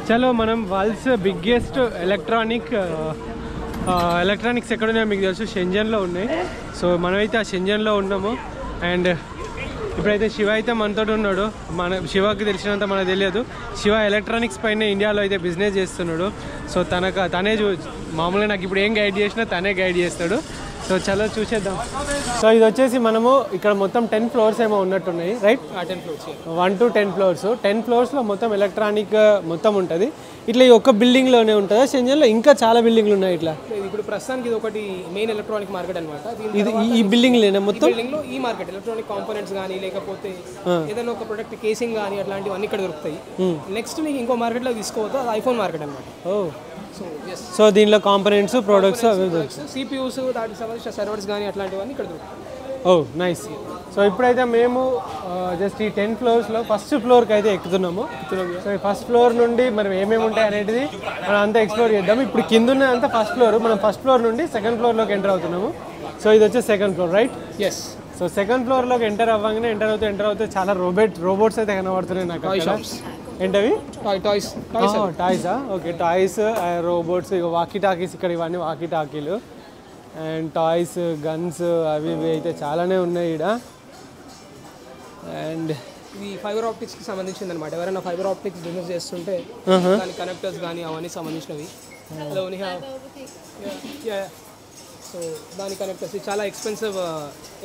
చలో మనం world's biggest electronics ఎక్కడ ఉన్నాయో మీకు తెలుసు, షెంజన్లో ఉన్నాయి. సో మనమైతే ఆ షెంజన్లో ఉన్నాము. అండ్ ఇప్పుడైతే శివ అయితే మనతో ఉన్నాడు. శివకి తెలిసినంత మనకు తెలియదు. శివ ఎలక్ట్రానిక్స్ పైన ఇండియాలో అయితే బిజినెస్ చేస్తున్నాడు. సో తనే మామూలుగా నాకు ఇప్పుడు ఏం గైడ్ చేసినా తనే గైడ్ చేస్తాడు. సో చలో చూసేద్దాం. సో ఇది వచ్చేసి మనము ఇక్కడ మొత్తం 10 ఫ్లోర్స్ ఏమో ఉన్నట్టున్నాయి, రైట్? 10 floors, 1 to 10 floors. 10 ఫ్లోర్స్లో మొత్తం ఎలక్ట్రానిక్ మొత్తం ఉంటుంది. ఇట్లా ఈ ఒక్క బిల్డింగ్లోనే ఉంటుందా షెంజన్లో? ఇంకా చాలా బిల్డింగ్లు ఉన్నాయి ఇట్లా. ఇప్పుడు ప్రస్తుతానికి ఇది ఒకటి మెయిన్ ఎలక్ట్రానిక్ మార్కెట్ అనమాట. ఇది ఈ బిల్డింగ్లేనా మొత్తం? బిల్డింగ్లో ఈ మార్కెట్ ఎలక్ట్రానిక్ కాంపోనెంట్స్ కానీ లేకపోతే ఏదైనా ఒక ప్రొడక్ట్ కేసింగ్ కానీ అట్లాంటివన్నీ ఇక్కడ దొరుకుతాయి. నెక్స్ట్ మీకు ఇంకో మార్కెట్లో తీసుకోవద్దు, అది ఐఫోన్ మార్కెట్ అనమాట. సో దీనిలో కాంపోనెంట్స్ ప్రొడక్ట్స్ సిపియూస్ దానికి సంబంధించిన సర్వర్స్ కానీ అట్లాంటివన్నీ ఇక్కడ దొరుకుతాయి. ఓ నైస్. సో ఇప్పుడైతే మేము జస్ట్ ఈ 10 ఫ్లోర్స్లో ఫస్ట్ ఫ్లోర్కి అయితే ఎక్కుతున్నాము. సో ఈ ఫస్ట్ ఫ్లోర్ నుండి మనం ఏమేమి ఉంటాయి అనేది మనం అంతా ఎక్స్ప్లోర్ చేద్దాం. ఇప్పుడు కింద ఉన్నదంతా ఫస్ట్ ఫ్లోర్. మనం ఫస్ట్ ఫ్లోర్ నుండి సెకండ్ ఫ్లోర్లోకి ఎంటర్ అవుతున్నాము. సో ఇది వచ్చే second floor, right? Yes. So second ఫ్లోర్లోకి ఎంటర్ అవుతే చాలా రోబోట్స్ అయితే కనబడుతున్నాయి నాకు. ఏంటవి? టాయ్సా? ఓకే, టాయ్స్, రోబోట్స్, ఇక వాకీ టాకీస్. ఇక్కడ ఇవన్నీ వాకీ టాకీలు అండ్ టాయ్స్, గన్స్ అవి ఇవి అయితే చాలానే ఉన్నాయి ఇక్కడ. అండ్ ఇది ఫైబర్ ఆప్టిక్స్కి సంబంధించింది అనమాట. ఎవరైనా ఫైబర్ ఆప్టిక్స్ బిజినెస్ చేస్తుంటే దాని కనెక్టర్స్ కానీ అవన్నీ సంబంధించినవి. సో దాని కనెక్టర్స్ చాలా ఎక్స్పెన్సివ్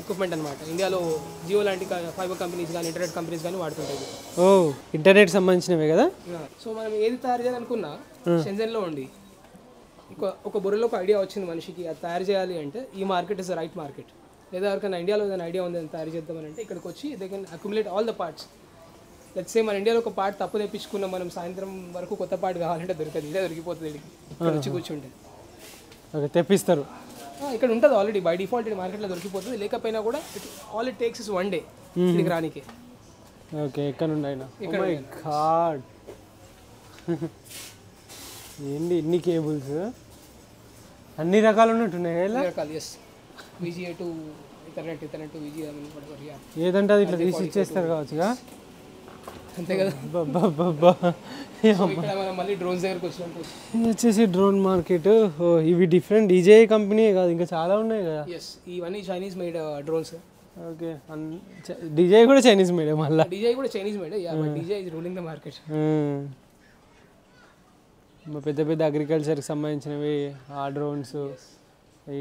ఎక్విప్మెంట్ అనమాట. ఇండియాలో జియో లాంటి ఫైబర్ కంపెనీస్ కానీ ఇంటర్నెట్ కంపెనీస్ కానీ వాడుతుంటాయి. ఓ ఇంటర్నెట్ సంబంధించినవే కదా. సో మనం ఏది తయారు చేయాలనుకున్నా షెంజన్లో ఉండి ఒక బుర్రలో ఒక ఐడియా వచ్చింది మనిషికి, అది తయారు చేయాలి అంటే ఈ market is the right market. లేదా ఎవరికైనా ఇండియాలో ఏదైనా ఐడియా ఉంది తయారు చేద్దామని అంటే ఇక్కడికి వచ్చి they can accumulate all the parts. Let's say మన ఇండియాలో ఒక పార్ట్ తప్పు తెప్పించుకున్నాం, మనం సాయంత్రం వరకు కొత్త పార్ట్ కావాలంటే దొరకదు, ఇదే దొరికిపోతుంది. ఇక్కడ వచ్చి కూర్చుంటే తెప్పిస్తారు. ఇక్కడ ఉంటుంది ఆల్రెడీ బై డిఫాల్ట్ మార్కెట్లో దొరికిపోతుంది. లేకపోయినా కూడా all it takes is 1 day ఇక్కడికి రానికే. ఓకే, ఎక్కడ నుండి అయినా. ఓ మై గాడ్, ఏంటి ఇన్ని కేబుల్స్, అన్ని రకాలు ఉన్నట్టున్నాయి. Yes, VGA to ethernet to VGA ఏదంటే అది ఇట్లా తీసి ఇచ్చేస్తారు కావచ్చుగా, అంతే కదా. మళ్ళీ డ్రోన్స్ దగ్గరకు వచ్చినట్టు ఇది వచ్చేసి డ్రోన్ మార్కెట్. ఇవి డిఫరెంట్ DJI కంపెనీ కాదు, ఇంకా చాలా ఉన్నాయి కదా. ఎస్, ఇవన్నీ Chinese made drones. Okay, DJI కూడా చైనీస్ మేడ్. మళ్ళీ DJI కూడా Chinese made. DJI is ruling the market. పెద్ద పెద్ద అగ్రికల్చర్కి సంబంధించినవి ఆ డ్రోన్స్.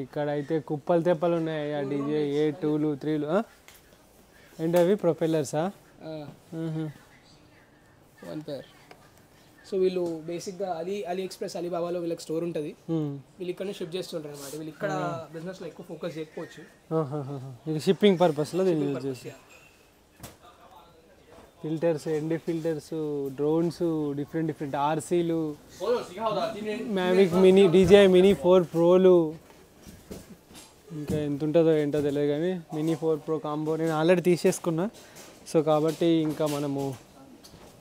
ఇక్కడ అయితే కుప్పలు తెప్పలు ఉన్నాయి. ఆ DJI A2లు 3లు. ఏంటి అవి ప్రొపెల్లర్సా? 1 pair. సో వీళ్ళు బేసిక్గా అలీ ఎక్స్ప్రెస్, అలీబాబాలో వీళ్ళకి స్టోర్ ఉంటుంది. వీళ్ళు ఇక్కడ షిప్ చేస్తుంటారు అనమాట. వీళ్ళు ఇక్కడ బిజినెస్లో ఎక్కువ ఫోకస్ చేయకపోవచ్చు. ఇది షిప్పింగ్ పర్పస్లో దీన్ని యూజ్ చేసి filters, ND filters, drones, different RCలు, మ్యావిక్ మినీ, DJI మినీ 4 Proలు, ఇంకా ఎంత ఉంటుందో ఏంటో తెలియదు కానీ మినీ 4 Pro కాంబో నేను ఆల్రెడీ తీసేసుకున్నా. సో కాబట్టి ఇంకా మనము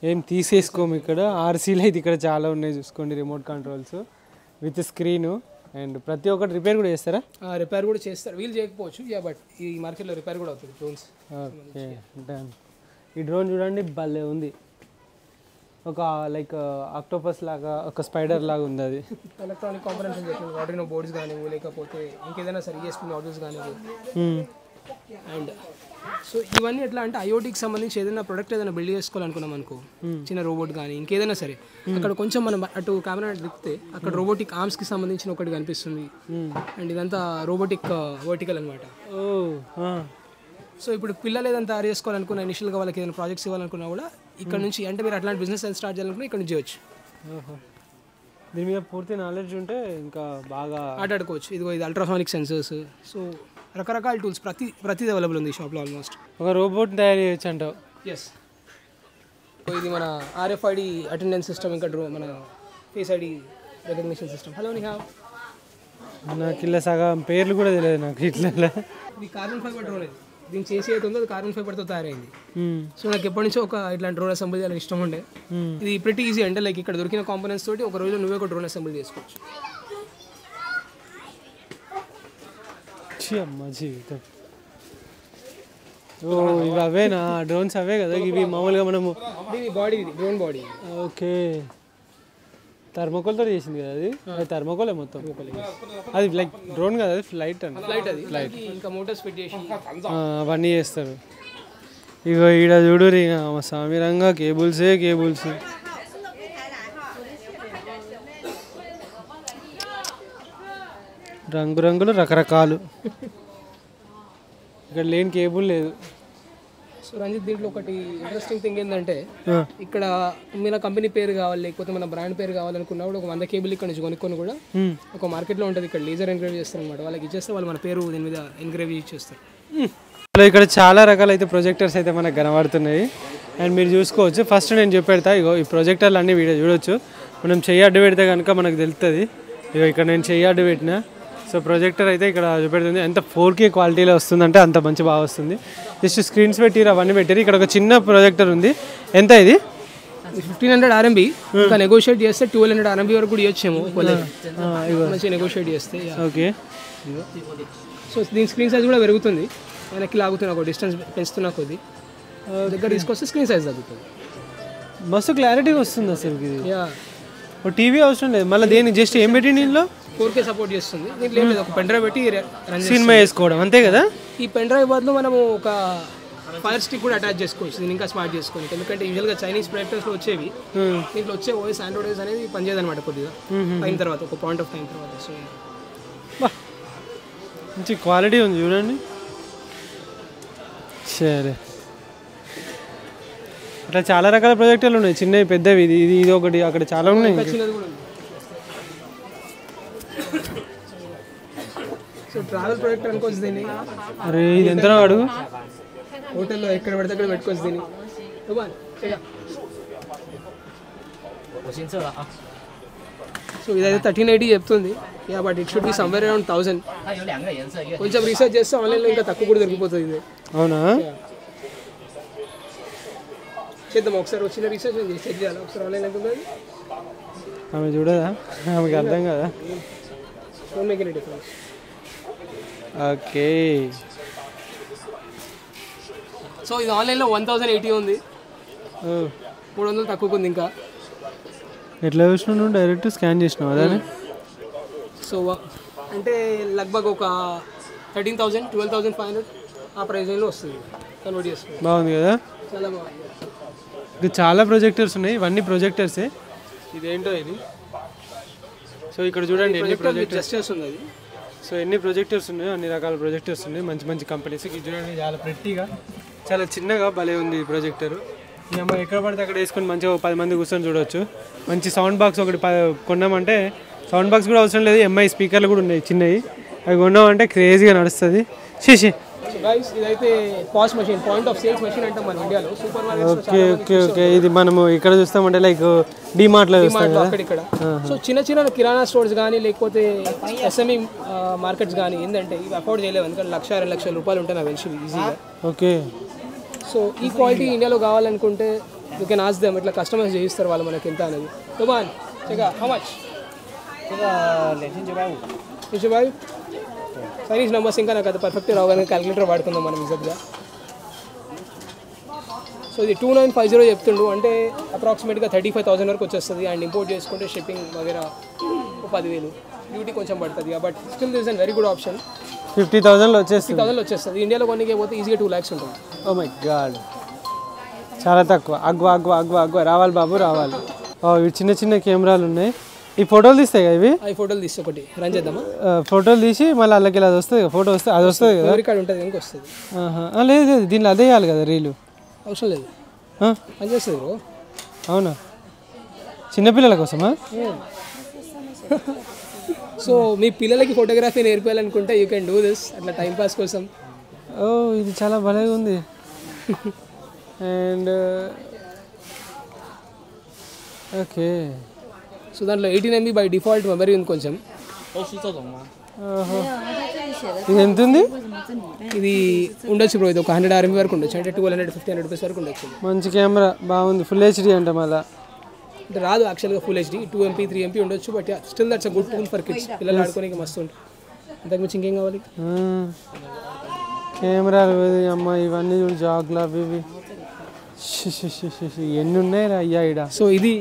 ఏం తీసేసుకోము. ఇక్కడ RCలు అయితే ఇక్కడ చాలా ఉన్నాయి చూసుకోండి. Remote controls with screen. And ప్రతి ఒక్కటి రిపేర్ కూడా చేస్తారా? రిపేర్ కూడా చేస్తారు, వీళ్ళు చేయకపోవచ్చు. బట్ ఈ మార్కెట్లో రిపేర్ కూడా అవుతుంది డ్రోన్స్. Okay, done. ఈ డ్రోన్ చూడండి, భలే ఉంది. ఒక లైక్ ఆక్టోపస్ లాగా, ఒక స్పైడర్ లాగా ఉంది. అది ఎలక్ట్రానిక్ కాంపోనెంట్స్ అని చెప్పి ఆర్డినో బోర్డ్స్ కానీ లేకపోతే ఇంకేదైనా సరే ESP మోడల్స్ కానీ. అండ్ సో ఇవన్నీ ఎట్లా అంటే IoTకి సంబంధించి ఏదైనా ప్రొడక్ట్ ఏదైనా బిల్డ్ చేసుకోవాలనుకున్నాం అనుకో, చిన్న రోబోట్ కానీ ఇంకేదైనా సరే, అక్కడ కొంచెం మనం అటు కెమెరా తిప్పితే అక్కడ రోబోటిక్ ఆర్మ్స్కి సంబంధించిన ఒకటి కనిపిస్తుంది. అండ్ ఇదంతా రోబోటిక్ వర్టికల్ అనమాట. సో ఇప్పుడు పిల్లలు ఏదైనా తయారు చేసుకోవాలనుకున్నా, ఇనిషియల్గా వాళ్ళకి ఏదైనా ప్రాజెక్ట్స్ ఇవ్వాలనుకున్నా కూడా ఇక్కడ నుంచి, అంటే మీరు అట్లాంటి బిజినెస్ స్టార్ట్ చేయాలనుకున్నా ఇక్కడ నుంచి చేయొచ్చు. దీని మీద పూర్తి నాలెడ్జ్ ఉంటే ఇంకా బాగా ఆడుకోవచ్చు. ఇది అల్ట్రాసానిక్ సెన్సర్స్, సో రకరకాల టూల్స్ ప్రతిది అవైలబుల్ ఉంది ఈ షాప్లో. ఆల్మోస్ట్ ఒక రోబోట్ తయారు చేయొచ్చు అంటావు. ఎస్, ఇది మన RFID అటెండెన్స్ సిస్టమ్, ఇంకా మన face ID recognition system. Hello Niha, నాకు ఇలా సగం పేర్లు కూడా తెలియదు నాకు. ఇట్లా ఇది కార్బన్ ఫైబర్ డ్రోన్. దీన్ని చేసి అయితే ఉందో అది కార్బన్ ఫైబర్తో తయారైంది. సో నాకు ఎప్పటి నుంచో ఒక ఇట్లాంటి డ్రోన్ అసెంబ్లీ చేయాలని ఇష్టం ఉండే. ఇది ప్రిటీ ఈజీ, అంటే లైక్ ఇక్కడ దొరికిన కాంపోనెంట్స్ తోటి ఒక రోజులో నువ్వే ఒక డ్రోన్ అసెంబ్లీ చేసుకోవచ్చు. అమ్మ జీవితం. ఓ ఇవి అవేనా డ్రోన్స్? అవే కదా ఇవి మామూలుగా మనము. Body, drone body. ఓకే, థర్మోకోల్తో చేసింది కదా అది థర్మోకోలే మొత్తం అది లైక్ డ్రోన్ కదా అది ఫ్లైట్ అని ఫ్లైట్ ఇంకా మోటార్స్ ఫిట్ చేసి అవన్నీ చేస్తారు ఇగో ఈడ చూడు ఇక సామిరంగా కేబుల్సే కేబుల్స్ రంగురంగులు రకరకాలు ఇక్కడ లేని కేబుల్ లేదు సో రంజిత్ దీంట్లో ఒకటి ఇంట్రెస్టింగ్ థింగ్ ఏంటంటే ఇక్కడ మన కంపెనీ పేరు కావాలి లేకపోతే మన బ్రాండ్ పేరు కావాలనుకున్నప్పుడు ఒక 100 కేబుల్ ఇక్కడ నుంచి కొనుక్కొని కూడా ఒక మార్కెట్లో ఉంటుంది ఇక్కడ లేజర్ ఎంగ్రేవ్ చేస్తారు అనమాట వాళ్ళకి ఇచ్చేస్తే వాళ్ళు మన పేరు దీని మీద ఎంగ్రేవ్ ఇచ్చేస్తారు ఇక్కడ చాలా రకాలైతే ప్రొజెక్టర్స్ అయితే మనకు కనబడుతున్నాయి అండ్ మీరు చూసుకోవచ్చు ఫస్ట్ నేను చెప్పెడతా ఇగో ఈ ప్రొజెక్టర్లు అన్ని వీడియో చూడొచ్చు మనం చెయ్యి అడ్డు పెడితే కనుక మనకు తెలుస్తుంది ఇగో ఇక్కడ నేను చెయ్యి అడ్డు పెట్టిన సో ప్రొజెక్టర్ అయితే ఇక్కడ చూపెడుతుంది ఎంత 4K క్వాలిటీలో వస్తుందంటే అంత మంచి బాగా వస్తుంది జస్ట్ స్క్రీన్స్ పెట్టిరు అవన్నీ పెట్టారు ఇక్కడ ఒక చిన్న ప్రొజెక్టర్ ఉంది ఎంత ఇది 1500 RMB ఇంకా నెగోషియేట్ చేస్తే 1200 RMB వరకు కూడా ఇవ్వచ్చేమో మంచిగా నెగోషియేట్ చేస్తే ఓకే సో దీని స్క్రీన్ సైజ్ కూడా పెరుగుతుంది వెనక్కి లాగుతున్నా ఒక డిస్టెన్స్ పెంచుతున్నా కొద్ది దగ్గర తీసుకొస్తే స్క్రీన్ సైజ్ తగ్గుతుంది మస్తు క్లారిటీగా వస్తుంది అసలు ఇది ఓ టీవీ అవసరం లేదు మళ్ళీ దేనికి జస్ట్ ఏం పెట్టి దీనిలో 4K సపోర్ట్ చేస్తుంది దీంట్లో ఏం లేదు ఒక పెన్ డ్రైవ్ పెట్టి సినిమా వేసుకోవడం అంతే కదా ఈ పెన్ డ్రైవ్ బదులు మనము ఒక ఫైర్ స్టిక్ కూడా అటాచ్ చేసుకోవచ్చు దీన్ని ఇంకా స్మార్ట్ చేసుకోవచ్చు ఎందుకంటే యూజువల్గా చైనీస్ ప్రొడక్టర్స్లో వచ్చేవి దీంట్లో వచ్చే ఓఎస్ ఆండ్రాయిడ్ ఓఎస్ అనేది పనిచేయదు అనమాట కొద్దిగా అయిన తర్వాత ఒక పాయింట్ ఆఫ్ టైం తర్వాత సో మంచి క్వాలిటీ ఉంది చూడండి సరే అట్లా చాలా రకాల ప్రాజెక్టులు ఉన్నాయి చిన్నవి పెద్దవి ఇది ఇది ఇది ఒకటి అక్కడ చాలా ఉన్నాయి సో ట్రావెల్ ప్రొజెక్టర్ అనుకోవచ్చు దీన్ని అరే ఇది ఎంత అడుగు హోటల్లో ఎక్కడ పడితే అక్కడ పెట్టుకోవచ్చు దీన్ని సో ఇదైతే 1380 చెప్తుంది but it should be somewhere around 1000 కొంచెం రీసెర్చ్ చేస్తే ఆన్లైన్లో ఇంకా తక్కువ కూడా దొరికిపోతుంది ఇది అవునా చేద్దాం ఒకసారి వచ్చిన రీసెర్చ్ నేను చెక్ చేయాలి ఒకసారి ఆన్లైన్ ఎంత ఉంది ఆమె చూడదా ఆమెకి అర్థం కదా don't make any difference okay so ఇది ఆన్లైన్లో 1080 ఉంది 300 తక్కువ ఉంది ఇంకా ఎట్లా చూసినావు డైరెక్ట్ స్కాన్ చేసినావు అదే సో అంటే లగ్భగ్ ఒక 13,000 12,500 ఆ ప్రైజ్లో వస్తుంది కన్వర్ట్ చేసుకుంది బాగుంది కదా చాలా బాగుంది ఇది చాలా ప్రొజెక్టర్స్ ఉన్నాయి ఇవన్నీ ప్రొజెక్టర్సే ఇదేంటో ఇది సో ఇక్కడ చూడండి ఎన్ని ప్రొజెక్టర్స్ ఉంది అది సో ఎన్ని ప్రొజెక్టర్స్ ఉన్నాయో అన్ని రకాల ప్రొజెక్టర్స్ ఉన్నాయి మంచి మంచి కంపెనీస్ ఇది చూడండి చాలా ప్రెట్టీగా చాలా చిన్నగా భలే ఉంది ఈ ప్రొజెక్టర్ ఈ అమ్మాయి ఎక్కడ పడితే అక్కడ వేసుకొని మంచిగా 10 మంది కూర్చొని చూడవచ్చు మంచి సౌండ్ బాక్స్ ఒకటి కొన్నామంటే సౌండ్ బాక్స్ కూడా అవసరం లేదు ఎంఐ స్పీకర్లు కూడా ఉన్నాయి చిన్నవి అవి కొన్నామంటే క్రేజీగా నడుస్తుంది శేషి గైస్ ఇదైతే pass machine point of sales machine అంటాం మన ఇండియాలో super markets okay okay okay ఇది మనము ఇక్కడ చూస్తామంటే లైక్ డిమార్ట్లో చూస్తాం కదా ఇక్కడ సో చిన్న చిన్న కిరాణా స్టోర్స్ కానీ లేకపోతే ఎస్ఎంఈ మార్కెట్స్ కానీ ఏంటంటే ఇవి అఫోర్డ్ చేయలేవు ఎందుకంటే 1,00,000 2 లక్షల రూపాయలు ఉంటాయి నాకు తెలిసి ఈజీగా ఓకే సో ఈ క్వాలిటీ ఇండియాలో కావాలనుకుంటే యూ కెన్ ఆస్క్ దెమ్ ఇట్లా కస్టమైజ్ చేయిస్తారు వాళ్ళు మనకి ఎంత అనేది తుమాన్ చెగా how much by Chinese numbers ఇంకా నాకు అది పర్ఫెక్ట్ రావు కానీ క్యాలిక్యులేటర్ వాడుకుందాం మనం ఈజీగా సో ఇది 2950 చెప్తుండు అంటే అప్రాక్సిమేట్గా 35,000 వరకు వచ్చేస్తుంది అండ్ ఇంపోర్ట్ చేసుకుంటే షిప్పింగ్ వగేరా 10,000 డ్యూటీ కొంచెం పడుతుంది but still this an very good option 50,000లో వచ్చేస్తుంది 50,000లో వచ్చేస్తుంది ఇండియాలో కొనికి పోతే ఈజీగా 2 lakhs ఉంటుంది ఓ మై గాడ్ చాలా తక్కువ అగ్వ రావాలి బాబు రావాలి ఇవి చిన్న చిన్న కెమెరాలు ఉన్నాయి ఈ ఫోటోలు తీస్తాయి కదా ఇవి ఈ ఫోటోలు తీస్తే ఒకటి రన్ చేద్దామా ఫోటోలు తీసి మళ్ళీ వాళ్ళకి ఇలా అది వస్తుంది ఫోటో వస్తే అది వస్తుంది కదా రికార్డ్ ఉంటుంది ఇంకా వస్తుంది లేదు లేదు దీనిలో అదే వేయాలి కదా రీలు అవసరం లేదు పని చేస్తుంది బ్రో అవునా చిన్నపిల్లల కోసమా సో మీ పిల్లలకి ఫోటోగ్రఫీ నేర్పాలనుకుంటే యూ కెన్ డూ దిస్ అట్లా టైంపాస్ కోసం ఓ ఇది చాలా భలేగా ఉంది అండ్ ఓకే సో దాంట్లో 18 MB బై డిఫాల్ట్ మెమరీ ఉంది కొంచెం ఇది ఎంత ఉంది ఇది ఉండొచ్చు బ్రో ఇది ఒక 100 RMB వరకు ఉండొచ్చు అంటే 1250 రూపీస్ వరకు ఉండొచ్చు మంచి కెమెరా బాగుంది ఫుల్ హెచ్డి అంట మళ్ళీ అంటే రాదు యాక్చువల్గా ఫుల్ హెచ్డి 2 MP 3 MP ఉండొచ్చు but still that's a good tool for kids పిల్లలు ఆడుకోనికి మస్తు ఉంటుంది అంతకుమించి ఇంకేం కావాలి కెమెరాలు అమ్మ ఇవన్నీ చూడు జాగ్లా ఇవి ఎన్ని ఉన్నాయి రా అయ్యా ఇడ సో ఇది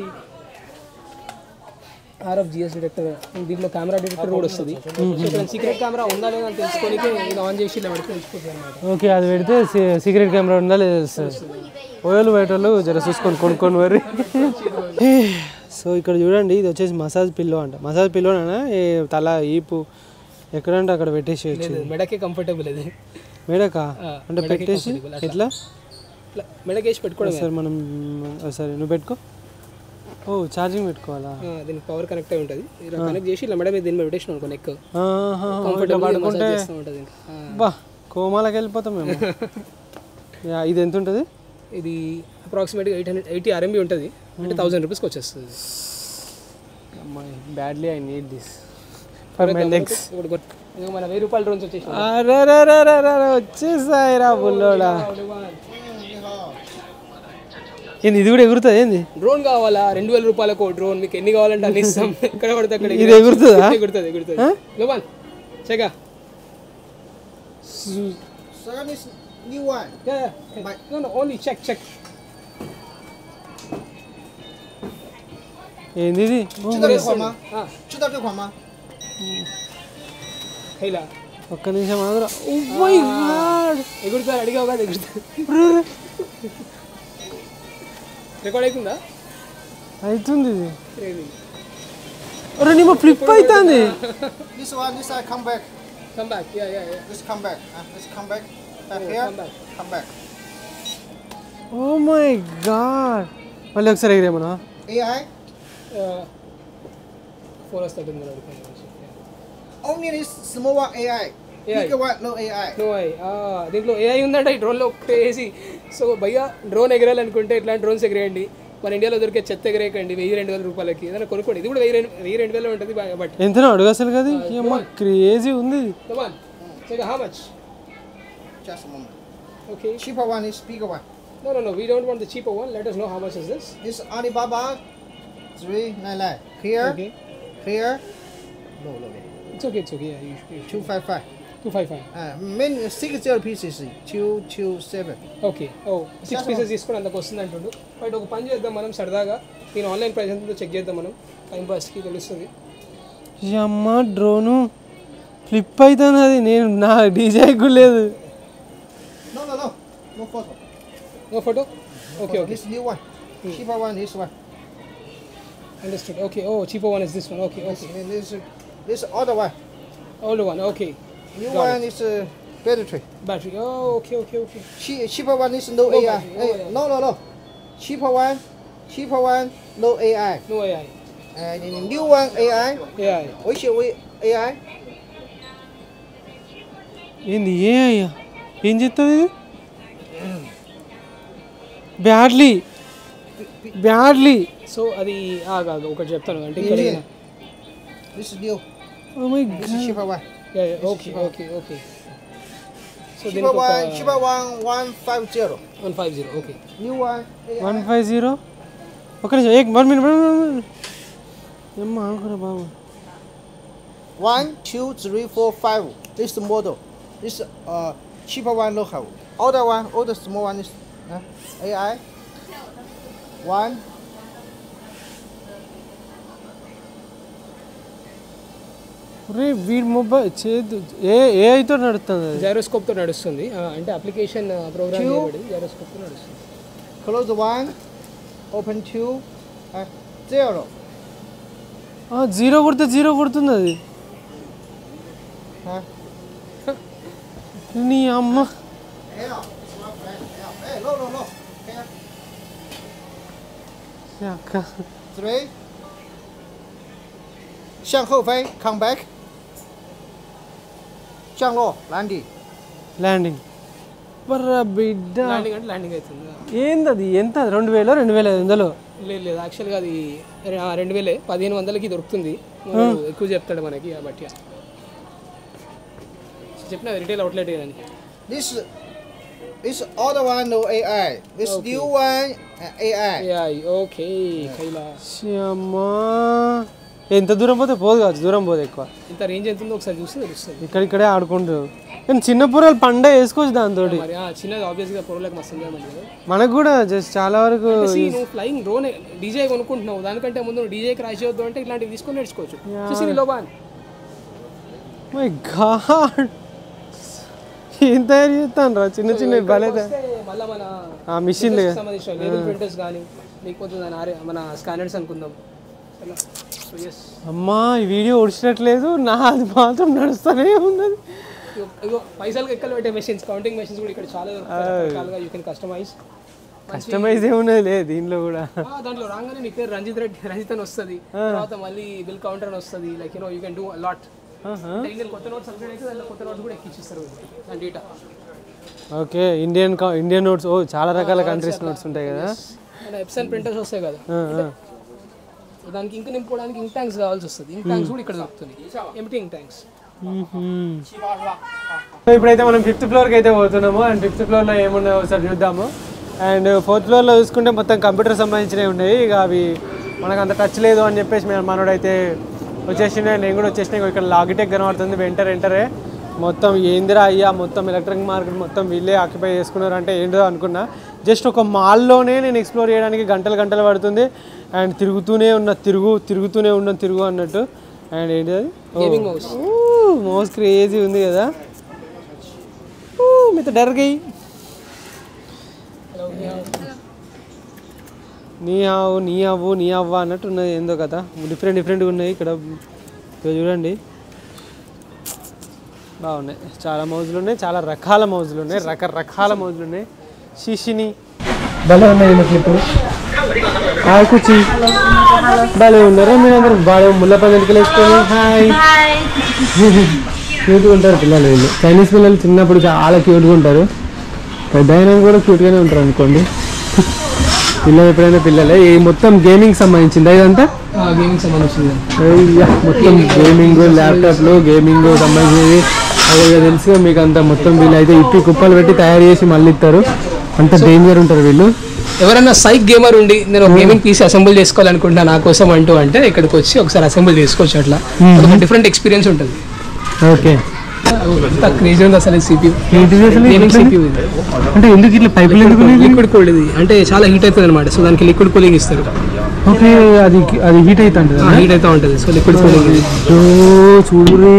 RF GS డిటెక్టర్, దీంట్లో కెమెరా డిటెక్టర్ కూడా వస్తుంది. ఇక్కడ సీక్రెట్ కెమెరా ఉందా లేదా అని తెలుసుకోనికి ఇది ఆన్ చేసి ఇలా పెడితే తెలిసిపోతుంది అనమాట. ఓకే, అది పెడితే సీక్రెట్ కెమెరా ఉందా లేదా తెలుస్తుంది. ఓయోలు బయట వాళ్ళు జర చూసుకొని కొనుక్కొని మరి. సో ఇక్కడ చూడండి, ఇది వచ్చేసి మసాజ్ పిల్లో అంట. మసాజ్ పిల్లోనా తల ఈపు ఎక్కడంటే అక్కడ పెట్టేసేయచ్చు. మెడకే కంఫర్టబుల్ అది. మెడకా అంటే పెట్టేసి ఎట్లా మెడకేసి పెట్టుకోవడం సార్ మనం. సరే నువ్వు పెట్టుకో. ఓ ఛార్జింగ్ పెట్టుకోవాలా? దీనికి పవర్ కనెక్ట్ అయి ఉంటుంది. ఇలా కనెక్ట్ చేసి ఇలా మెడ మీద దీని మీద పెట్టేసిన అనుకో నెక్ పడుకుంటే బా కోమాలకి వెళ్ళిపోతాం మేము. ఇది ఎంత ఉంటుంది? ఇది అప్రాక్సిమేట్గా 880 RMB ఉంటుంది. అంటే 1000 రూపీస్కి వచ్చేస్తుంది. అమ్మాయి badly I need this for my legs. మన 1000 రూపాయల డ్రోన్స్ వచ్చేసి వచ్చేసాయి రా బుల్లోడా. ఏంది ఇది కూడా ఎగురుతుంది? ఏంది డ్రోన్ కావాలా? 2000 రూపాయలకు డ్రోన్, మీకు ఎన్ని కావాలంటే అన్ని ఇస్తాం. ఎక్కడ పడితే అక్కడ ఇది ఎగురుతుందా? ఎగురుతుంది ఎగురుతుంది. లోబాన్ చెగా new one. No, only check. ఏంది ఇది? 知道这款吗？知道这款吗？ హైలా ఒక్క నిమిషం ఆగురా. ఓ మై గాడ్, ఎగురుతారు. అడిగావు కదా ఎగురుతారు. రికార్డ్ అవుతుందా? అవుతుంది ఇది. అరే నీమ ఫ్లిప్ అవుతుంది. This one come back. Come back. Yeah. This come back. This come back. Here. Come back. Oh my god, మళ్ళీ ఒకసారి ఎగిరేమన్నా? AI. ఫోన్ వస్తుంది. Only this small one AI. Bigger one no AI. No AI. దీంట్లో AI ఉందంట ఈ డ్రోన్లో ఒకటే వేసి. So భయ్యా డ్రోన్ ఎగరాలనుకుంటే ఇట్లాంటి డ్రోన్స్ ఎగరేయండి. మన ఇండియాలో దొరికే చెత్త ఎగరేయకండి. 1000-2000 రూపాయలకి ఏదైనా కొనుక్కోండి. ఇది కూడా 1000-2000 ఉంటుంది. బట్ ఎంతనో అడుగు అసలు కదా. అమ్మ క్రేజీ ఉంది. How much? Just a moment. Okay. Cheaper one is bigger one. No. We don't want the cheaper one. Let us know how much is this. This Alibaba 399. Here. Okay. Here. No. It's okay. Yeah, you should. 255. 255. Main 60 pieces. 227. Okay. 6 pieces తీసుకొని అంతకు వస్తుంది అంటుండు. But ఒక పని చేద్దాం మనం సరదాగా. దీని ఆన్లైన్ ప్రైస్ ఎంతో చెక్ చేద్దాం మనం. టైం పాస్కి తెలుస్తుంది. అమ్మ డ్రోను ఫ్లిప్ అవుతుంది. అది నేను నా డీజే కూడా లేదు. No photo. No photo? Okay. This new one. Cheaper one, this one. Understood. Okay. Cheaper one is this one. Okay. This other one. Older one. Okay. New one is battery. Battery. Okay. Cheaper one is no AI. No. Cheaper one, no AI. No AI. And new one AI. AI. Which AI? ఏంది ఏ అయ్యా? ఏం చెప్తుంది ఇది? Badly. So అది ఒకటి చెప్తాను అంటే ఇక్కడ This is new. Oh my This is cheaper one. Yeah. Okay. So Cheaper one 150. 150. Okay. New one AI. 150. ఒక నిమిషం 1 minute. ఏమ్మా ఆగురా బాబు. 1, 2, 3, 4, 5. This is the model. This cheaper one no have. All the small one is AI. 1. రే వీడి mobile ఏఐతో నడుస్తుంది. జైరోస్కోప్తో నడుస్తుంది. అంటే application program చేయబడి జైరోస్కోప్తో నడుస్తుంది. Close 1, open 2, 0. 0 కొడితే 0 కొడుతుంది అది. నీ అమ్మ. No. అక్క 3. 向后飞 come back. 降落 ల్యాండింగ్. బర్రా బిడ్డ. ల్యాండింగ్ అవుతుంది. ఏంది అది? ఎంత? 2000-2500? లేదు యాక్చువల్గా అది 2000 1500కి దొరుకుతుంది. ఎక్కువ చెప్తాడు మనకి కాబట్టి చెప్పిన రిటైల్ అవుట్లెట్ కానీ. This other one no AI. This new one AI. Okay. Kailash అమ్మా ఎంత దూరం పోతే పోదు కావచ్చు, దూరం పోదు ఎక్కువ. ఇంత రేంజ్ ఎంత ఉందో ఒకసారి చూస్తే తెలుస్తుంది. ఇక్కడిక్కడే ఆడుకుంటారు. కానీ చిన్న పూరలు పండే వేసుకోవచ్చు దాంతో. మరి చిన్నది ఆబ్వియస్గా పొరలకు మస్తు ఎంజాయ్మెంట్ కదా. మనకు కూడా జస్ట్ చాలా వరకు నువ్వు ఫ్లయింగ్ డ్రోన్ డీజే కొనుక్కుంటున్నావు, దానికంటే ముందు డీజే క్రాష్ చేయొద్దు అంటే ఇట్లాంటివి తీసుకొని నేర్చుకోవచ్చు. చూసి లోబాన్ మై గాడ్ ఏం తయారు చేస్తాను రా చిన్న చిన్న బాలేదా మళ్ళీ మన మిషన్ సంబంధించిన లేబుల్ ప్రింటర్స్ కానీ లేకపోతే మన స్కానర్స్ అనుకుందాం. అమ్మా ఈ వీడియో ఒడిచినట్లేదు, నాది మాత్రం నడుస్తూనే ఉన్నది. పైసలు ఎక్కలు పెట్టే మెషిన్స్, కౌంటింగ్ మెషిన్స్ కూడా ఇక్కడ చాలా రకాలుగా యూ కెన్ కస్టమైజ్ ఏమున్నది లేదు దీంట్లో కూడా. దాంట్లో రాగానే నీ పేరు రంజిత్ అని వస్తుంది, తర్వాత మళ్ళీ బిల్ కౌంటర్ అని వస్తుంది. Like you can do a lot. కొత్త నోట్స్ అప్డేట్ అయితే దాంట్లో కొత్త నోట్స్ కూడా ఎక్కిచ్చిస్తారు దాని డేటా. Okay Indian notes. ఓ చాలా రకాల కంట్రీస్ నోట్స్ ఉంటాయి కదా. మన ఎప్సన్ ప్రింటర్స్ వస్తాయి కదా, దానికి ఇంక్ నింపుకోవడానికి ఇంక్ ట్యాంక్స్ కావాల్సి వస్తుంది. ఇంక్ ట్యాంక్స్ కూడా ఇక్కడ దొరుకుతుంది, ఎంప్టీ ఇంక్ ట్యాంక్స్. ఇప్పుడైతే మనం 5th ఫ్లోర్కి అయితే పోతున్నాము. అండ్ 5th ఫ్లోర్లో ఏమున్నాయో ఒకసారి చూద్దాము. అండ్ 4th ఫ్లోర్లో చూసుకుంటే మొత్తం కంప్యూటర్ సంబంధించినవి ఉన్నాయి. ఇక అవి మనకు అంత టచ్ లేదు అని చెప్పేసి మనోడైతే వచ్చేసిండే, నేను కూడా వచ్చేసినా. ఇక్కడ లాగిటెక్ కనబడుతుంది, ఎంటరే మొత్తం ఏందిరా అయ్యా, మొత్తం ఎలక్ట్రానిక్ మార్కెట్ మొత్తం వీళ్ళే ఆక్యుపై చేసుకున్నారు అంటే ఏంటో అనుకున్నా. జస్ట్ ఒక మాల్లోనే నేను ఎక్స్ప్లోర్ చేయడానికి గంటలు పడుతుంది. అండ్ తిరుగుతూనే ఉన్నాను అన్నట్టు. అండ్ ఏంటి అది మౌస్ క్రేజీ ఉంది కదా. మీతో డర్ గయి నీ అవ్వ అన్నట్టు ఉన్నది ఏందో కదా. డిఫరెంట్గా ఉన్నాయి ఇక్కడ చూడండి, బాగున్నాయి. చాలా మౌజులు ఉన్నాయి, చాలా రకాల మౌజులు ఉన్నాయి, రకరకాల మౌజులు ఉన్నాయి. షిషిని భలే ఉన్నాయి ఇప్పుడు కూర్చి భలే ఉన్నారా మీరు అందరూ. బాగా ముళ్ళ పందిరికలు వేసుకొని హాయ్ క్యూట్గా ఉంటారు పిల్లలు. వీళ్ళు చైనీస్ పిల్లలు చిన్నప్పుడు చాలా క్యూట్గా ఉంటారు, పెద్ద అయినా కూడా క్యూట్గానే ఉంటారు అనుకోండి. పిల్లలు ఎప్పుడైనా పిల్లలే. ఈ మొత్తం గేమింగ్ సంబంధించింది ఇదంతా. గేమింగ్ సంబంధించింది మొత్తం గేమింగ్, ల్యాప్టాప్లో గేమింగ్ సంబంధించినవి అదే తెలుసుగా మీకు అంతా. మొత్తం వీళ్ళు అయితే ఇప్పి కుప్పలు పెట్టి తయారు చేసి మళ్ళీ ఇస్తారు, అంత డేంజర్ ఉంటారు వీళ్ళు. ఎవరైనా సైక్ గేమర్ ఉండి నేను గేమింగ్ పీసీ అసెంబుల్ చేసుకోవాలనుకుంటున్నా నా కోసం అంటే ఇక్కడికి వచ్చి ఒకసారి అసెంబుల్ చేసుకోవచ్చు. అట్లా ఒక డిఫరెంట్ ఎక్స్పీరియన్స్ ఉంటుంది. ఓకే క్రేజీ ఉంది అసలు CPU. అంటే ఎందుకు ఇట్లా పైపులు ఎందుకు? లిక్విడ్ కూల్ ఇది అంటే చాలా హీట్ అవుతుంది అనమాట, సో దానికి లిక్విడ్ కూలింగ్ ఇస్తారు. ఓకే అది హీట్ అవుతుంది, హీట్ అవుతూ ఉంటుంది. సో లిక్విడ్ కూలింగ్ చూడు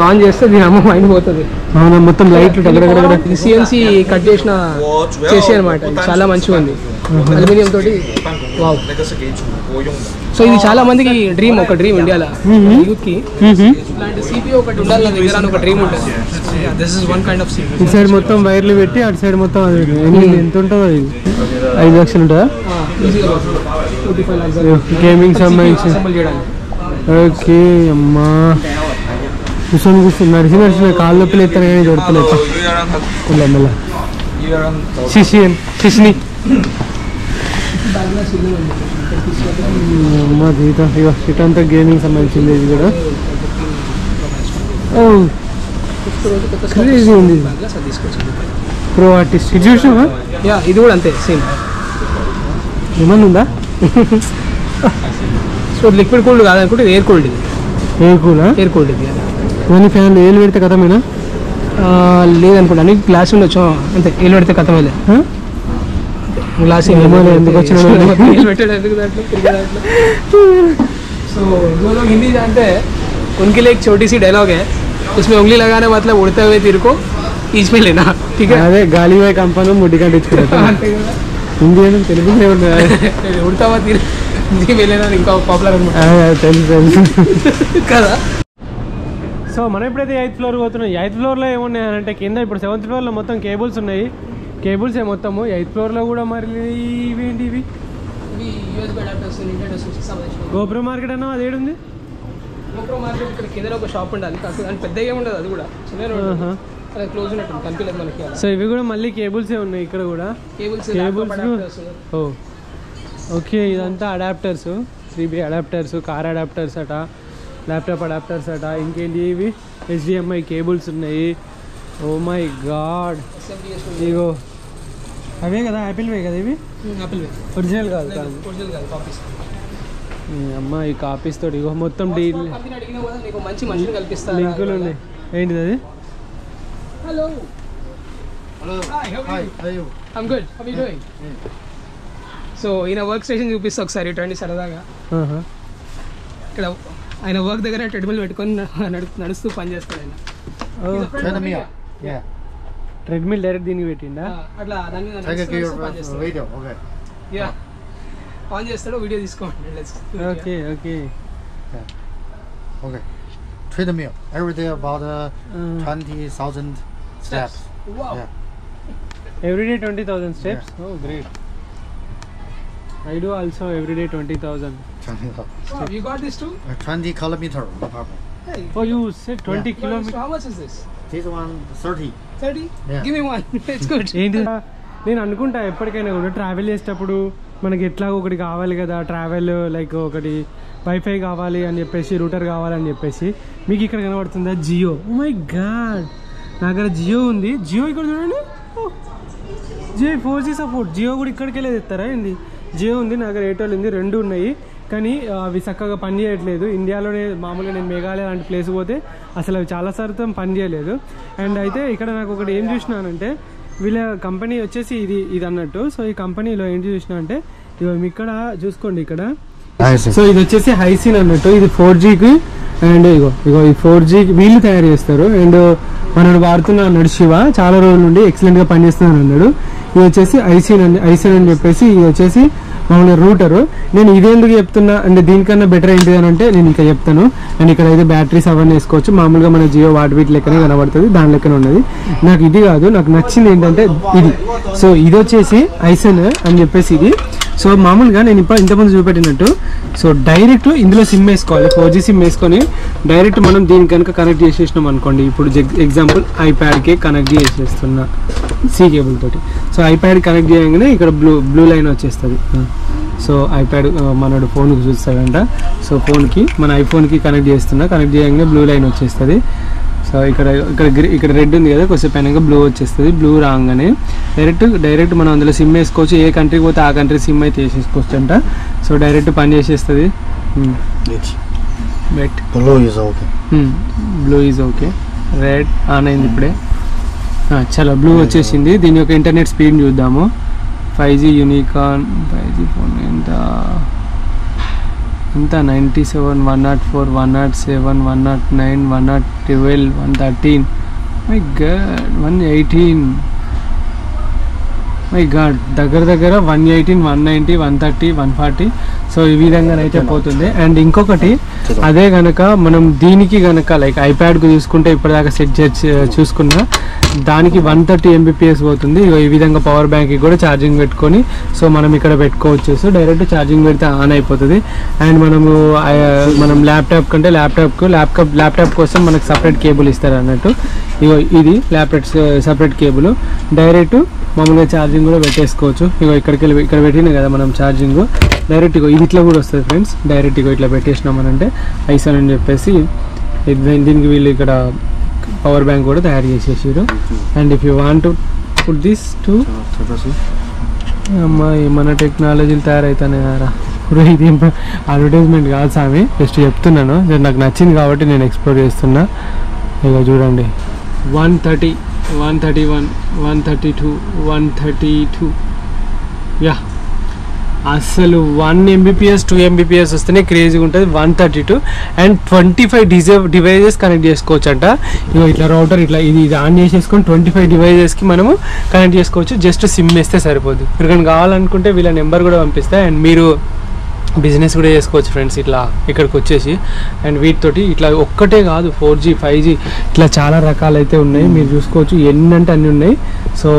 ఆన్ చేస్తే దీని అమ్మ మైండ్ పోతుంది. అవునా మొత్తం లైట్లు ఇది CNC కట్ చేసి అనమాట. చాలా మంచిగా ఉంది అల్యూమినియం తోటి. వావ్. సో ఇది చాలా మందికి ఒక డ్రీమ్ ఇండియాలో యూత్ కి ఇలాంటి CPU ఒకటి ఉండాలి నా దగ్గర అని ఒక డ్రీమ్ ఉంటుంది. This is one kind of CPU. ఈ సైడ్ మొత్తం వైర్లు పెట్టి అటు సైడ్ మొత్తం ఎంత ఉంటుందో ఇది 5 లక్షలు ఉంటుందా గేమింగ్ సంబంధించి? ఓకే అమ్మా కూర్చొని నడిచి కాళ్ళు నొప్పులు ఎత్తాను కానీ దొరకలేదు. మెల్ల శిష్ని అమ్మా జీతం ఇట్ అంతా గేమింగ్ సంబంధించింది. ఇది కూడా క్రేజీ ఉంది. ప్రో ఆర్టిస్ట్ ఇది చూసినావా? ఇది కూడా అంతే సేమ్. ఏమన్నా ఉందా? సో లిక్విడ్ కూల్డ్ కాదనుకుంటే ఎయిర్ కూల్డ్. ఇది ఎయిర్ కూల్డ్ ఇది. ఇవన్నీ ఫ్యాన్లు ఏళ్ళు పెడితే కథమేనా? లేదనుకోండి అన్ని గ్లాస్ ఉండొచ్చు అంతే. ఏళ్ళు పెడితే కథమేలే. గ్లాస్ ఎందుకు వచ్చిన सो जो लोग हिंदी जानते हैं उनके लिए एक छोटी सी डायलॉग है, उसमें उंगली लगाने मतलब उड़ते हुए तीर को बीच में लेना. ठीक है? अरे गाली में कंपन मुड़ी का डिच हिंदी है तेलुगु में उड़ता हुआ तीर हिंदी में लेना ఇంకా పాపులర్ కదా. సో మనం ఎప్పుడైతే 8th ఫ్లోర్ పోతున్నాం, 8th ఫ్లోర్లో ఏమున్నాయంటే కింద ఇప్పుడు 7th ఫ్లోర్లో మొత్తం కేబుల్స్ ఉన్నాయి. కేబుల్స్ మొత్తము 8th ఫ్లోర్లో కూడా మరి ఇవేంటి ఇవి గోప్రో మార్కెట్ అన్నా అది ఏడుంది? గోప్రో మార్కెట్ ఇక్కడ కింద ఒక షాప్ ఉండాలి, కానీ పెద్దగా ఉండదు, అది కూడా చిన్న క్లోజ్ ఉన్నట్టు కనిపించలేదు మనకి. సో ఇవి కూడా మళ్ళీ కేబుల్సే ఉన్నాయి ఇక్కడ కూడా. కేబుల్స్ ఓకే ఇదంతా adapters, 3B adapters, car adapters అట, ల్యాప్టాప్ అడాప్టర్స్ అట. ఇంకేంటి ఇవి HDMI కేబుల్స్ ఉన్నాయి. ఓ మై గాడ్ ఇగో అవే కదా యాపిల్వే కదా ఇవి? యాపిల్వే ఒరిజినల్ కాదు. ఒరిజినల్ కాదు, కాపీస్. అమ్మ ఈ కాపీస్ తోటి ఇగో మొత్తం డీల్ కంపెనీ అడిగినా కూడా నీకు మంచి మనుషులు కల్పిస్తారు. లింకులు ఉన్నాయి. ఏంటిది అది? Hello. Hello. Hi, how are you? How are you? I'm good. How are you doing? So ఈయన వర్క్ స్టేషన్ చూపిస్తే ఒకసారి ఇటువంటి సరదాగా. ఇక్కడ ఆయన వర్క్ దగ్గర ట్రెడ్మిల్ పెట్టుకొని నడుస్తూ పని చేస్తాడు ఆయన. Treadmill. Yeah. ట్రెడ్మిల్ డైరెక్ట్ దీనికి పెట్టిండా? అట్లా దాని మీద Take a నడుస్తూ పని చేస్తాడు. video. Okay. యా ఆన్ చేస్తాడు, వీడియో తీసుకోండి. Okay okay. Okay. Treadmill. Every day about 20,000 steps. Wow. Yeah. Every day 20,000 steps. Oh great. I do also every day 20,000. 20,000. Wow, you got this too? 20 kilometer. No problem. Hey. Oh, you said 20 So kilometers. how much is this? This one 30. 30? Yeah. Give me one. It's good. ఏంటి నేను అనుకుంటా ఎప్పటికైనా కూడా travel చేసేటప్పుడు మనకి ఎట్లా ఒకటి కావాలి కదా, ట్రావెల్ లైక్ ఒకటి వైఫై కావాలి అని చెప్పేసి, రూటర్ కావాలని చెప్పేసి. మీకు ఇక్కడ కనబడుతుందా జియో? ఓ మై గాడ్, నా దగ్గర జియో ఉంది. జియో ఇక్కడ చూడండి, జియో 4G సపోర్ట్. జియో కూడా ఇక్కడికి వెళ్ళేది ఇస్తారా ఏంది? జియో ఉంది, నా దగ్గర ఎయిర్టెల్ ఉంది, రెండు ఉన్నాయి. కానీ అవి చక్కగా పని చేయట్లేదు. ఇండియాలోనే మామూలుగా నేను మేఘాలయ లాంటి ప్లేస్ పోతే అసలు అవి చాలా శాతం పని చేయలేదు. అండ్ అయితే ఇక్కడ నాకు ఒకటి ఏం చూసినానంటే, వీళ్ళ కంపెనీ వచ్చేసి ఇది అన్నట్టు. సో ఈ కంపెనీలో ఏం చూసినా అంటే, ఇగో ఇక్కడ చూసుకోండి, ఇక్కడ సో ఇది వచ్చేసి హైసీన్ అన్నట్టు. ఇది 4Gకి అండ్ ఇగో ఈ 4G వీళ్ళు తయారు చేస్తారు. అండ్ మనడు వాడుతున్నా అన్నాడు శివ, చాలా రోజుల నుండి ఎక్సలెంట్గా పనిచేస్తున్నాను అన్నాడు. ఇది వచ్చేసి ఐసీన్ అని చెప్పేసి, ఇది వచ్చేసి మామూలుగా రూటరు. నేను ఇదేందుకు చెప్తున్నా అంటే, దీనికన్నా బెటర్ ఏంటి అని అంటే నేను ఇంకా చెప్తాను. అండ్ ఇక్కడ అయితే బ్యాటరీస్ అవన్నీ వేసుకోవచ్చు. మామూలుగా మన జియో వాట్ వీట్ లెక్కనే కనబడుతుంది, దాని లెక్కనే ఉన్నది. నాకు ఇది కాదు, నాకు నచ్చింది ఏంటంటే ఇది. సో ఇది వచ్చేసి ఐసన్ అని చెప్పేసి ఇది. సో మామూలుగా నేను ఇంతకుముందు చూపెట్టినట్టు, సో డైరెక్ట్ ఇందులో సిమ్ వేసుకోవాలి. 4G సిమ్ వేసుకొని డైరెక్ట్ మనం దీనికి కనుక కనెక్ట్ చేసేసినాం అనుకోండి. ఇప్పుడు ఎగ్జాంపుల్ ఐప్యాడ్కి కనెక్ట్ చేసేస్తున్నా సి కేబుల్ తోటి. సో ఐప్యాడ్ కనెక్ట్ చేయగానే ఇక్కడ బ్లూ లైన్ వచ్చేస్తుంది. సో ఐప్యాడ్ మనడు ఫోన్కి చూస్తాడంట. సో ఫోన్కి మన ఐఫోన్కి కనెక్ట్ చేయగానే బ్లూ లైన్ వచ్చేస్తుంది. సో ఇక్కడ రెడ్ ఉంది కదా, కొంచెం పైన బ్లూ వచ్చేస్తుంది. బ్లూ రాగానే డైరెక్ట్ మనం అందులో సిమ్ వేసుకోవచ్చు. ఏ కంట్రీకి పోతే ఆ కంట్రీ సిమ్ అయితే వేసేసుకోవచ్చు అంట. సో డైరెక్ట్ పని చేసేస్తుంది. But blue is okay. Red on అయింది ఇప్పుడే. చలో బ్లూ వచ్చేసింది. దీని యొక్క ఇంటర్నెట్ స్పీడ్ చూద్దాము. 5G యూనికాన్ 5G ఫోన్ ఎంత 97, 104, 107, 109, 112, 113. My God 118. మై గాడ్ దగ్గర 118, 190, 130, 140. సో ఈ విధంగా అయితే పోతుంది. అండ్ ఇంకొకటి, అదే కనుక మనం దీనికి కనుక లైక్ ఐప్యాడ్కి చూసుకుంటే ఇప్పటిదాకా సెట్ చూసుకున్నా దానికి 130 Mbps పోతుంది. ఈ విధంగా పవర్ బ్యాంక్కి కూడా ఛార్జింగ్ పెట్టుకొని సో మనం ఇక్కడ పెట్టుకోవచ్చు. సో డైరెక్ట్ ఛార్జింగ్ పెడితే ఆన్ అయిపోతుంది. అండ్ మనం ల్యాప్టాప్ కోసం మనకు సపరేట్ కేబుల్ ఇస్తారు అన్నట్టు. ఇది సపరేట్ కేబుల్. డైరెక్ట్ మామూలుగా ఛార్జింగ్ కూడా పెట్టేసుకోవచ్చు. ఇక్కడ పెట్టినా కదా మనం ఛార్జింగ్, డైరెక్ట్ ఇది ఇట్లా కూడా వస్తుంది ఫ్రెండ్స్. డైరెక్ట్ ఇట్లా పెట్టేసినామనంటే ఐసన్ అని చెప్పేసి దీనికి వీళ్ళు ఇక్కడ పవర్ బ్యాంక్ కూడా తయారు చేసేసారు. And if you want to put this to అమ్మాయి మన టెక్నాలజీలు తయారవుతానే కదా. ఇది అడ్వర్టైజ్మెంట్ కాదు స్వామి, జస్ట్ చెప్తున్నాను. నాకు నచ్చింది కాబట్టి నేను ఎక్స్ప్లోర్ చేస్తున్నా. ఇక చూడండి 130, 131, 132, 132. యా అసలు 1 Mbps 2 Mbps వస్తేనే క్రేజీగా ఉంటుంది. 132 అండ్ 25 డివైజెస్ కనెక్ట్ చేసుకోవచ్చు అంట. ఇట్లా రౌటర్ ఇది ఆన్ చేసేసుకొని 25 డివైజెస్కి మనము కనెక్ట్ చేసుకోవచ్చు. జస్ట్ సిమ్ వేస్తే సరిపోదు. మీరు కానీ కావాలనుకుంటే వీళ్ళ నెంబర్ కూడా పంపిస్తే అండ్ మీరు బిజినెస్ కూడా చేసుకోవచ్చు ఫ్రెండ్స్ ఇట్లా ఇక్కడికి వచ్చేసి. అండ్ వీటితోటి ఇట్లా ఒక్కటే కాదు 4G 5G ఇట్లా చాలా రకాలు అయితే ఉన్నాయి. మీరు చూసుకోవచ్చు ఎన్ని అంటే అన్నీ ఉన్నాయి. సో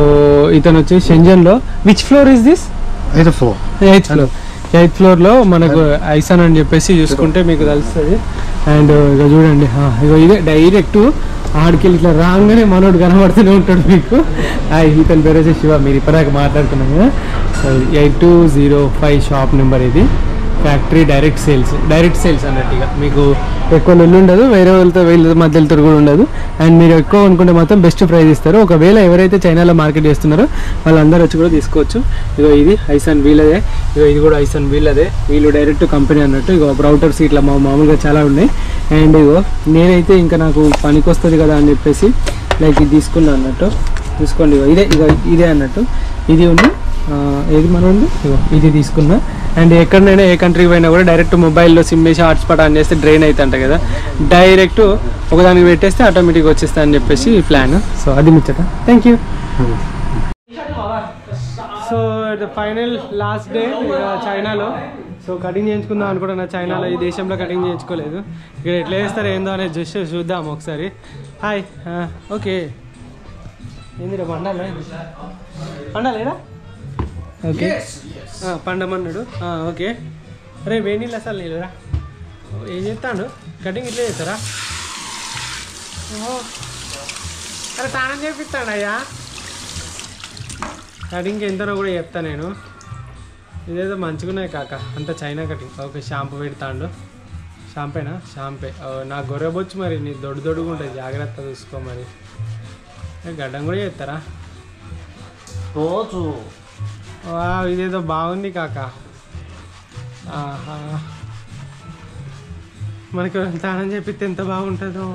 ఇతను వచ్చేసి షెంజన్లో which floor is this? 8th ఫ్లోర్లో మనకు ఐసన్ అని చెప్పేసి చూసుకుంటే మీకు తెలుస్తుంది. అండ్ ఇక చూడండి, ఇదే డైరెక్ట్ ఆడికెళ్ళి ఇట్లా రాగానే మనోడు కనబడుతూనే ఉంటాడు మీకు. ఇతని పేరు వచ్చేసి శివ. మీరు ఇప్పటిదాకా మాట్లాడుతున్నాం కదా. 8205 షాప్ నెంబర్ ఇది. ఫ్యాక్టరీ డైరెక్ట్ సేల్స్ అన్నట్టుగా మీకు ఎక్కువ లొల్లు ఉండదు, వేరే వీళ్ళ మధ్యలో కూడా ఉండదు. అండ్ మీరు ఎక్కువ అనుకుంటే మాత్రం బెస్ట్ ప్రైస్ ఇస్తారు. ఒకవేళ ఎవరైతే చైనాలో మార్కెట్ చేస్తున్నారో వాళ్ళందరూ వచ్చి కూడా తీసుకోవచ్చు. ఇగో ఇది ఐసన్ వీళ్ళదే, ఇగో ఇది కూడా ఐసన్ వీళ్ళదే, వీళ్ళు డైరెక్ట్ కంపెనీ అన్నట్టు. ఇగో రౌటర్స్ ఇట్లా మామూలుగా చాలా ఉన్నాయి. అండ్ ఇగో నేనైతే ఇంకా నాకు పనికి వస్తుంది కదా అని చెప్పేసి లైక్ ఇది తీసుకున్నాను అన్నట్టు. తీసుకోండి, ఇదే అన్నట్టు. ఇది ఉంది, ఏది మనం ఉంది, ఇది తీసుకున్నా. అండ్ ఎక్కడైనా ఏ కంట్రీకి పోయినా కూడా డైరెక్ట్ మొబైల్లో సిమ్ వేసి హాట్స్పాట్ ఆన్ చేస్తే డ్రైన్ అవుతుంట కదా, డైరెక్ట్ ఒకదానికి పెట్టేస్తే ఆటోమేటిక్గా వచ్చేస్తా అని చెప్పేసి ప్లాన్. సో అది ముచ్చట. Thank you. So the final last day చైనాలో. సో కటింగ్ చేయించుకుందాం అనుకుంటున్నా చైనాలో, ఈ దేశంలో కటింగ్ చేయించుకోలేదు. ఇక్కడ ఎట్లా చేస్తారో ఏందో అనేది జస్ట్ చూద్దాం ఒకసారి. Hi, okay. ఏందిరా పండాలేదా? ఓకే, పండమన్నాడు. ఓకే, అరే వేడి నీళ్ళు అసలు నీళ్ళరా. ఏం చేస్తాడు? కటింగ్ ఇట్లా చేస్తారా? అరే స్నానం చేపిస్తాడు అయ్యా. కటింగ్కి ఎంతనో కూడా చెప్తా నేను. ఇదేదో మంచిగున్నాయి కాక, అంత చైనా కటింగ్. ఓకే, షాంపూ పెడతాడు. షాంపేనా? షాంపే. నాకు గొర్రెబొచ్చు మరి, నీ దొడ్డుగా ఉంటుంది, జాగ్రత్త చూసుకో మరి. గడ్డం కూడా చేస్తారా? రోజు ఇదేదో బాగుంది కాక. మనకు స్నానం చేపిస్తే ఎంత బాగుంటుందో.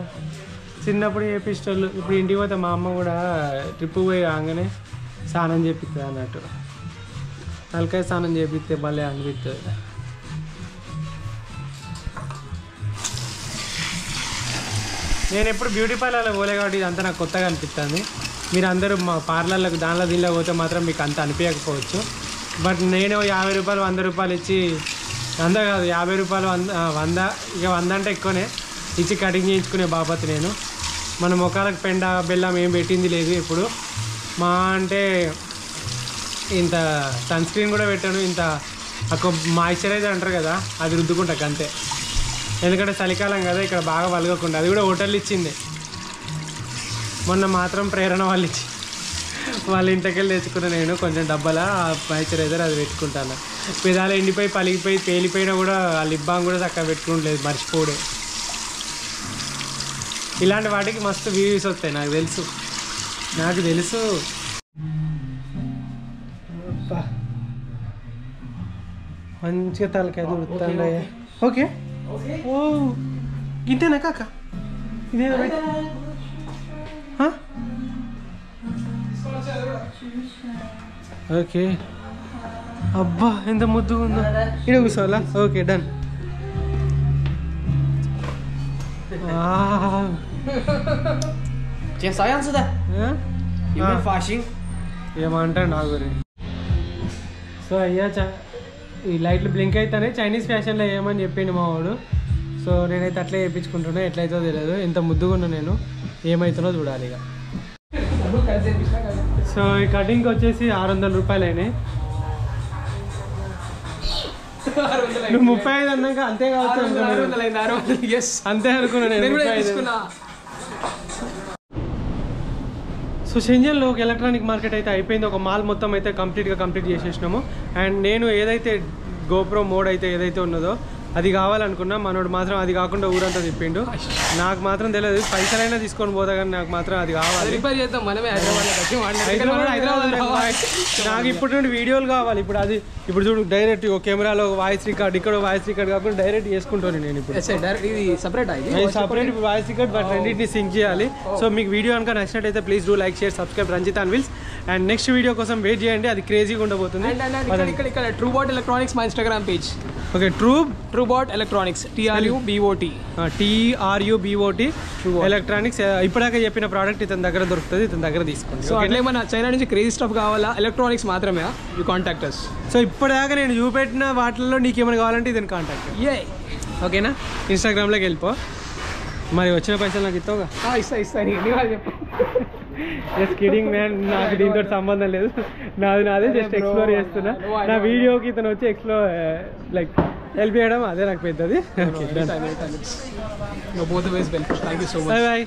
చిన్నప్పుడు చేపిస్తోళ్ళు, ఇప్పుడు ఇంటికి పోతే మా అమ్మ కూడా ట్రిప్ పోయి రాగానే స్నానం చేపిస్తుంది అన్నట్టు. తలకాయ స్నానం చేపిస్తే భలే అనిపిస్తుంది. నేను ఎప్పుడు బ్యూటీ పార్లర్లో పోలే కాబట్టి ఇదంతా నాకు కొత్తగా అనిపిస్తుంది. మీరు అందరూ మా పార్లర్లకు దానిలో దీనిలో పోతే మాత్రం మీకు అంత అనిపించకపోవచ్చు. బట్ నేను 50 రూపాయలు 100 రూపాయలు ఇచ్చి, 100 కాదు 50 రూపాయలు 100, ఇక 100 అంటే ఎక్కువనే ఇచ్చి కటింగ్ చేయించుకునే బాపత్ నేను. మన ముఖాలకు పెండ బెల్లం ఏం పెట్టింది లేదు ఇప్పుడు. మా అంటే ఇంత సన్ స్క్రీన్ కూడా పెట్టాను, ఇంత మాయిశ్చరైజర్ అంటారు కదా అది రుద్దుకుంటాక అంతే. ఎందుకంటే చలికాలం కదా, ఇక్కడ బాగా వలగకుండా. అది కూడా హోటల్ ఇచ్చింది. మొన్న మాత్రం ప్రేరణ వాళ్ళు ఇచ్చి వాళ్ళ ఇంటికి వెళ్ళి తెచ్చుకున్నా నేను కొంచెం డబ్బాలా మాయిశ్చరైజర్, అది పెట్టుకుంటాను. పెదాలు ఎండిపోయి పలిగిపోయి పేలిపోయినా కూడా ఆ లిప్ బామ్ కూడా చక్కగా పెట్టుకోవట్లేదు, మర్చిపోడే. ఇలాంటి వాటికి మస్తు వ్యూస్ వస్తాయి, నాకు తెలుసు. మంచిగా తలకాయ దొరుకుతాండి. ఓకే, ఓ ఇంతేనా కాక? ఇదే ఓకే. అబ్బా ఎంత ముద్దుగా ఉందో. ఇక్కడ కూర్చోవాలా? Okay, done. ఏమంటాడు నా గురించి. సో అయ్యా ఈ లైట్లు బ్లింక్ అవుతానే చైనీస్ ఫ్యాషన్లో ఏమని చెప్పిండు మా వాడు. సో నేనైతే అట్లే చేయించుకుంటున్నా, ఎట్లయితే తెలియదు. ఎంత ముద్దుగా ఉన్నా నేను, ఏమవుతుందో చూడాలి ఇక. సో ఈ కటింగ్కి వచ్చేసి 600 రూపాయలు అయినాయి. నువ్వు 35 అన్నాక అంతే కావచ్చు, అంతే అనుకున్నా నేను. సో షెంజన్లో ఒక ఎలక్ట్రానిక్ మార్కెట్ అయితే అయిపోయింది. ఒక మాల్ మొత్తం అయితే కంప్లీట్ చేసేసినాము. అండ్ నేను ఏదైతే గోప్రో మోడ్ అయితే ఏదైతే ఉన్నదో అది కావాలనుకున్నా, మనోడు మాత్రం అది కాకుండా ఊరంతా తిప్పిండు. నాకు మాత్రం తెలియదు, పైసలైనా తీసుకొని పోతా కానీ నాకు మాత్రం అది కావాలి. నాకు ఇప్పుడు నుండి వీడియోలు కావాలి. ఇప్పుడు చూడు, డైరెక్ట్ కెమెరాలో వాయిస్ రికార్డ్, ఇక్కడ వాయిస్ రికార్డ్ కాకుండా డైరెక్ట్ చేసుకుంటాను నేను. ఇప్పుడు సపరేట్ వాయిస్ రికార్డ్, బట్ రెండింటిని సింక్ చేయాలి. సో మీకు వీడియో కనుక నచ్చినట్టయితే please do like, share, subscribe Ranjith and Wills. And next video కోసం వెయిట్ చేయండి, అది క్రేజీగా ఉండబోతుంది. ఇక్కడ ట్రూబాట్ ఎలక్ట్రానిక్స్ మా Instagram page. Okay, Trubot electronics, TRUBOT electronics. ఇప్పటిదాకా చెప్పిన ప్రోడక్ట్ ఇతని దగ్గర దొరుకుతుంది, ఇతని దగ్గర తీసుకోండి. సో అట్లే మన చైనా నుంచి క్రేజీ స్టఫ్ కావాలా, ఎలక్ట్రానిక్స్ మాత్రమే, యూ కాంటాక్ట్ అస్. సో ఇప్పటిదాకా నేను చూపెట్టిన వాటిల్లో నీకు ఏమైనా కావాలంటే ఇతను కాంటాక్ట్. ఓకేనా? ఇన్స్టాగ్రామ్లోకి వెళ్ళిపో. మరి వచ్చిన పైసలు నాకు ఇస్తావుగా? జస్ట్ కిడింగ్ మ్యాన్, నాకు దీంతో సంబంధం లేదు. నాదే జస్ట్ ఎక్స్ప్లోర్ చేస్తున్నా. నా వీడియోకి ఇతను వచ్చి ఎక్స్ప్లోర్ లైక్ హెల్ప్ చేయడం అదే నాకు పెద్దది. Bye bye.